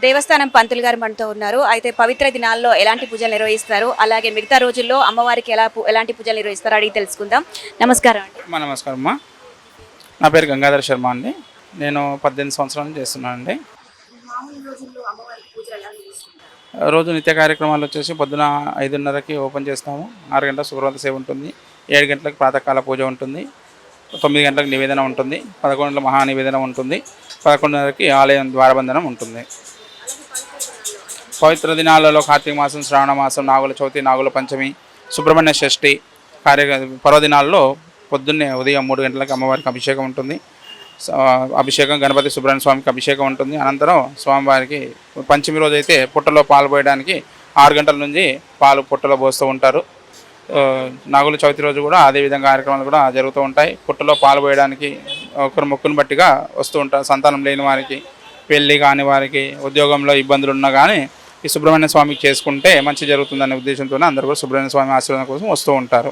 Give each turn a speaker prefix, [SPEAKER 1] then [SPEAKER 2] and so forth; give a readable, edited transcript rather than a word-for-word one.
[SPEAKER 1] దేవస్థానం పంతులు గారు మనతో ఉన్నారు. అయితే పవిత్ర దినాల్లో ఎలాంటి పూజలు నిర్వహిస్తారు, అలాగే మిగతా రోజుల్లో అమ్మవారికి ఎలాంటి పూజలు నిర్వహిస్తారో అడిగి తెలుసుకుందాం. నమస్కారం అండి.
[SPEAKER 2] నమస్కారం అమ్మా. నా పేరు గంగాధర శర్మ అండి. నేను 18 సంవత్సరాలు చేస్తున్నాను అండి. రోజు నిత్య కార్యక్రమాలు వచ్చేసి పొద్దున 5:30కి ఓపెన్ చేస్తాము. 6 గంటలకు సుప్రభాత సేవ ఉంటుంది. 7 గంటలకు ప్రాతకాల పూజ ఉంటుంది. 9 గంటలకు నివేదన ఉంటుంది. 11 గంటలకు మహా నివేదన ఉంటుంది. 11:30కి ఆలయం ద్వారబంధనం ఉంటుంది. పవిత్ర దినాలలో కార్తీక మాసం, శ్రావణ మాసం, నాగుల చవితి, నాగుల పంచమి, సుబ్రహ్మణ్య షష్ఠి పర్వదినాల్లో పొద్దున్నే ఉదయం 3 గంటలకు అమ్మవారికి అభిషేకం ఉంటుంది. అభిషేకం గణపతి సుబ్రహ్మణ్య స్వామికి అభిషేకం ఉంటుంది. అనంతరం స్వామివారికి పంచమి రోజు అయితే పుట్టలో పాలు పోయడానికి 6 గంటల నుంచి పాలు పుట్టలో పోస్తూ ఉంటారు. నాగుల చవితి రోజు కూడా అదేవిధంగా కార్యక్రమాలు కూడా జరుగుతూ ఉంటాయి. పుట్టలో పాలు పోయడానికి ఒకరు మొక్కును బట్టిగా వస్తూ ఉంటారు. సంతానం లేని వారికి, పెళ్ళి కాని వారికి, ఉద్యోగంలో ఇబ్బందులు ఉన్నా కానీ ఈ సుబ్రహ్మణ్య స్వామికి చేసుకుంటే మంచి జరుగుతుందనే ఉద్దేశంతోనే అందరూ కూడా సుబ్రహ్మణ్య స్వామి ఆశీర్వాదం కోసం వస్తూ ఉంటారు.